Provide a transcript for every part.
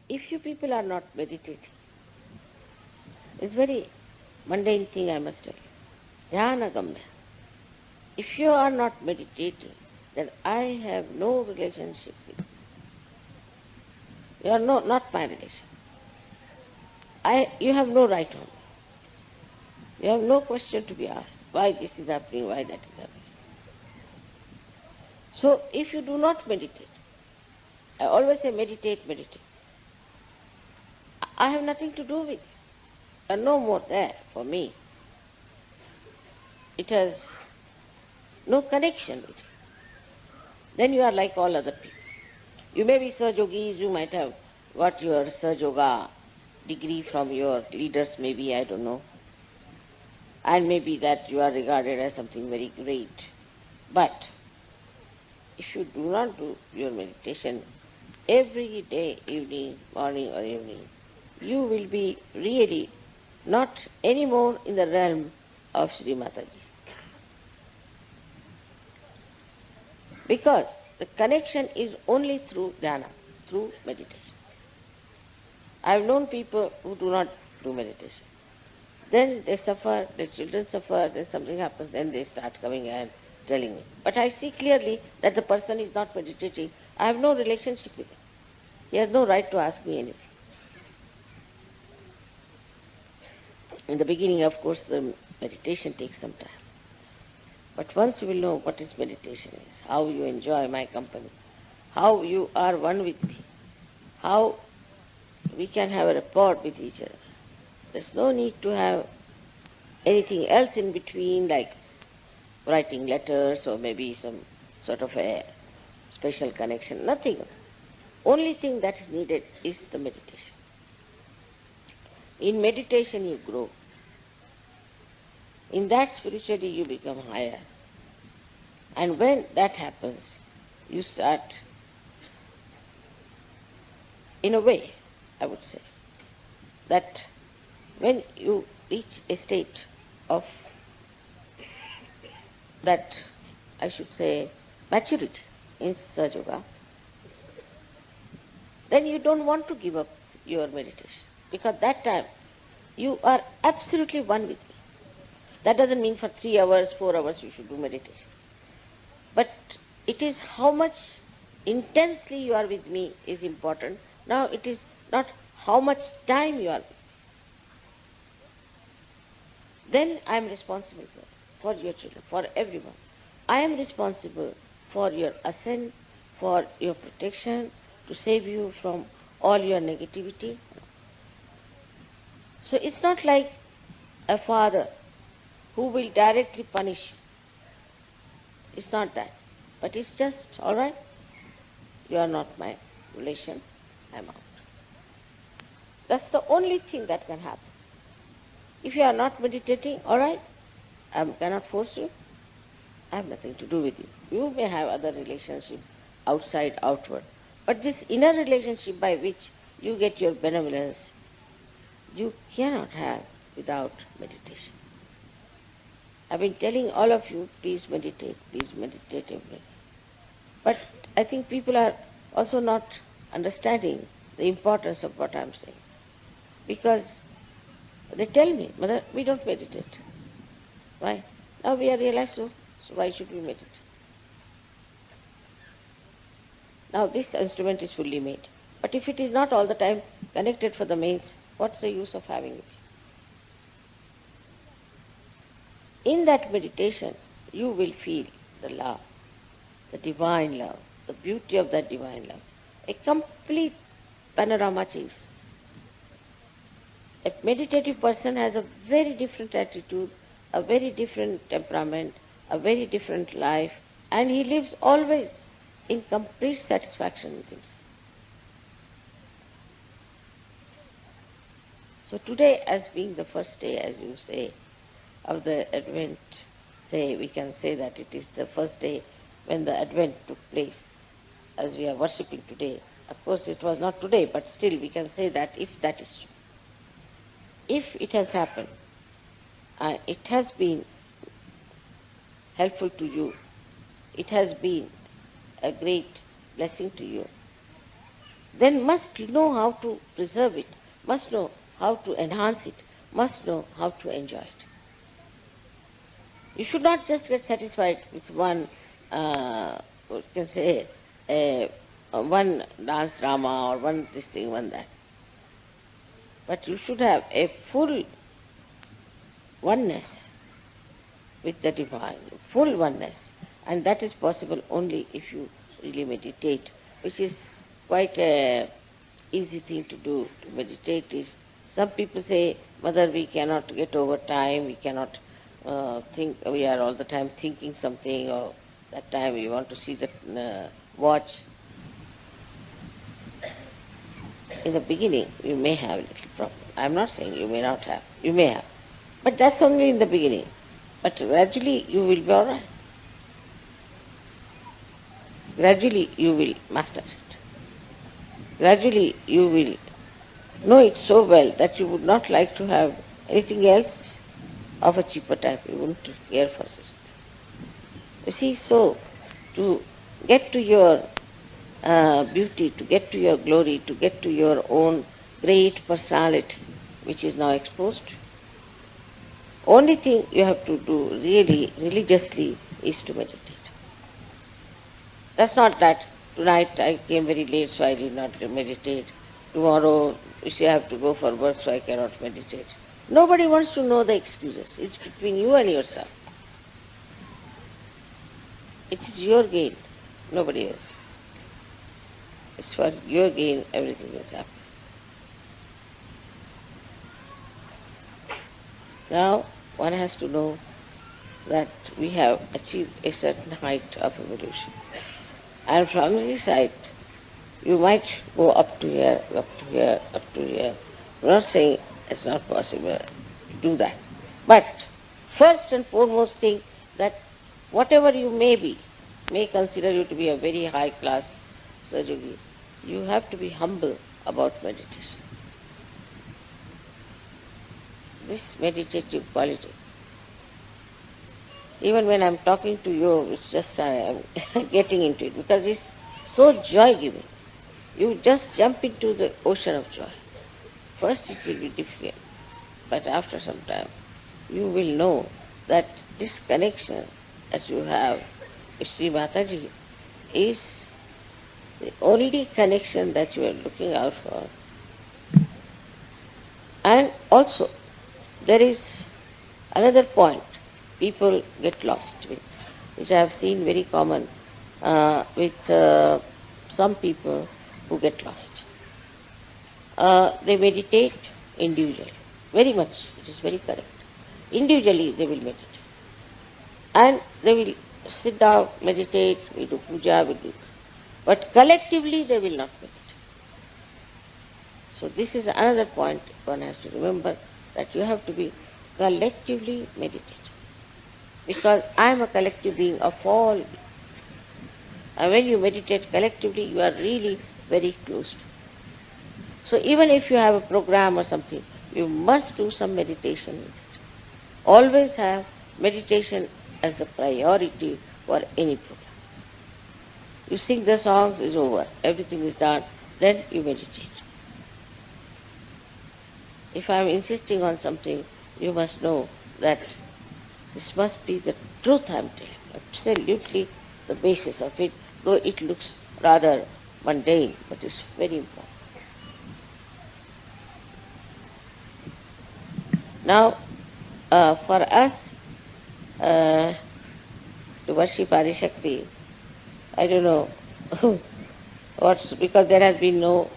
If you people are not meditating, it's very mundane thing I must tell you. Dhyana gamya. If you are not meditating, then I have no relationship with you. You are not my relation. You have no right on me. You have no question to be asked. Why this is happening, why that is happening. So if you do not meditate, I always say meditate, meditate. I have nothing to do with it. There are no more there for me. It has no connection with you. Then you are like all other people. You may be sahajayogis, you might have got your sahajayoga degree from your leaders, maybe, I don't know. And maybe that you are regarded as something very great. But if you do not do your meditation every day, evening, morning or evening, you will be really not anymore in the realm of Shree Mataji. Because the connection is only through dhyana, through meditation. I have known people who do not do meditation. Then they suffer, their children suffer, then something happens, then they start coming and telling me. But I see clearly that the person is not meditating. I have no relationship with him. He has no right to ask me anything. In the beginning, of course, the meditation takes some time. But once you will know what is meditation is, how you enjoy my company, how you are one with me, how we can have a rapport with each other. There's no need to have anything else in between, like writing letters or maybe some sort of a special connection. Nothing. Only thing that is needed is the meditation. In meditation you grow. In that spiritually you become higher. And when that happens, you start, in a way, I would say, that when you reach a state of that, I should say, maturity in sahajayoga, then you don't want to give up your meditation. Because that time you are absolutely one with me. That doesn't mean for 3 hours, 4 hours you should do meditation. But it is how much intensely you are with me is important. Now it is not how much time you are with me. Then I am responsible for your children, for everyone. I am responsible for your ascent, for your protection, to save you from all your negativity. So it's not like a father who will directly punish you. It's not that. But it's just, all right, you are not my relation, I'm out. That's the only thing that can happen. If you are not meditating, all right, I cannot force you. I have nothing to do with you. You may have other relationship outside, outward. But this inner relationship by which you get your benevolence, you cannot have without meditation. I've been telling all of you, please meditate every day. But I think people are also not understanding the importance of what I'm saying. Because they tell me, Mother, we don't meditate. Why? Now we are realized, so why should we meditate? Now this instrument is fully made. But if it is not all the time connected for the mains, what's the use of having it? In that meditation, you will feel the love, the divine love, the beauty of that divine love. A complete panorama changes. A meditative person has a very different attitude, a very different temperament, a very different life, and he lives always in complete satisfaction with himself. So today, as being the first day, as you say, of the Advent, we can say that it is the first day when the Advent took place. as we are worshipping today. Of course, it was not today, but still we can say that if that is true. If it has happened, it has been helpful to you, it has been a great blessing to you, then must know how to preserve it, must know how to enhance it, must know how to enjoy it. You should not just get satisfied with one, you can say, one dance drama or one this thing, one that. But you should have a full oneness with the divine, full oneness. And that is possible only if you really meditate, which is quite an easy thing to do. To meditate is, some people say, Mother, we cannot get over time, we cannot think, we are all the time thinking something, or that time we want to see the watch. In the beginning, you may have a little problem. I am not saying you may not have. You may have. But that's only in the beginning. But gradually you will be all right. Gradually you will master it. Gradually you will know it so well that you would not like to have anything else of a cheaper type. You wouldn't care for it. You see, so to get to your beauty, to get to your glory, to get to your own great personality, which is now exposed, only thing you have to do really, religiously, is to meditate. That's not that tonight I came very late so I did not meditate. Tomorrow you say I have to go for work so I cannot meditate. Nobody wants to know the excuses. It's between you and yourself. It is your gain, nobody else. It's for your gain, everything is happening. Now, one has to know that we have achieved a certain height of evolution. And from this height, you might go up to here, up to here, up to here. I'm not saying it's not possible to do that. But first and foremost thing, that whatever you may consider you to be a very high class sahajayogi, you have to be humble about meditation. This meditative quality. Even when I'm talking to you, it's just I am getting into it because it's so joy-giving. You just jump into the ocean of joy. First it will be difficult, but after some time you will know that this connection that you have with Shree Mataji is the only connection that you are looking out for. And also, there is another point people get lost with, which I have seen very common with some people who get lost. They meditate individually, very much, it is very correct. Individually they will meditate. And they will sit down, meditate, we do puja, we do. But collectively they will not meditate. So this is another point one has to remember, that you have to be collectively meditative. Because I am a collective being of all beings. And when you meditate collectively, you are really very close to it. So even if you have a program or something, you must do some meditation with it. Always have meditation as the priority for any program. You sing the songs, is over, everything is done, then you meditate. If I am insisting on something, you must know that this must be the truth I am telling, absolutely the basis of it, though it looks rather mundane, but it's very important. Now, for us to worship Adishakti, I don't know because there has been no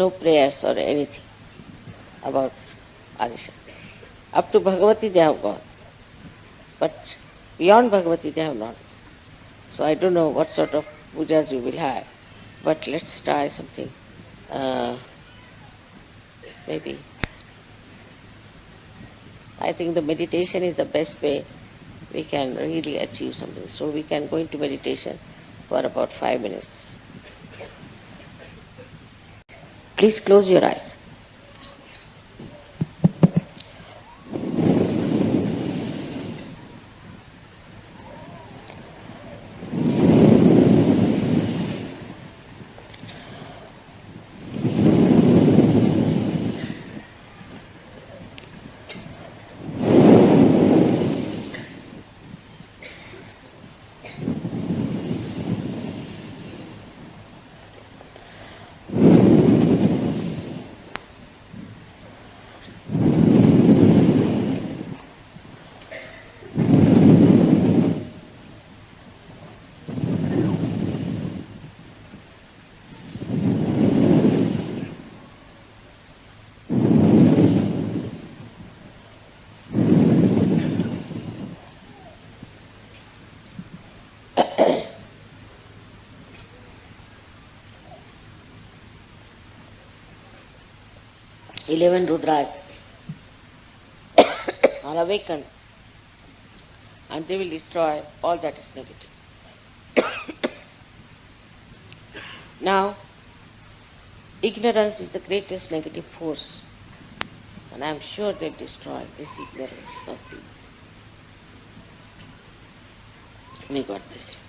prayers or anything about Adishakti. Up to Bhagavati they have gone, but beyond Bhagavati they have not. So I don't know what sort of pujas you will have, but let's try something. Maybe. I think the meditation is the best way we can really achieve something. So we can go into meditation for about 5 minutes. Please close your eyes. Eleven Rudras are awakened and they will destroy all that is negative. Now, ignorance is the greatest negative force, and I am sure they destroy this ignorance of people. May God bless you.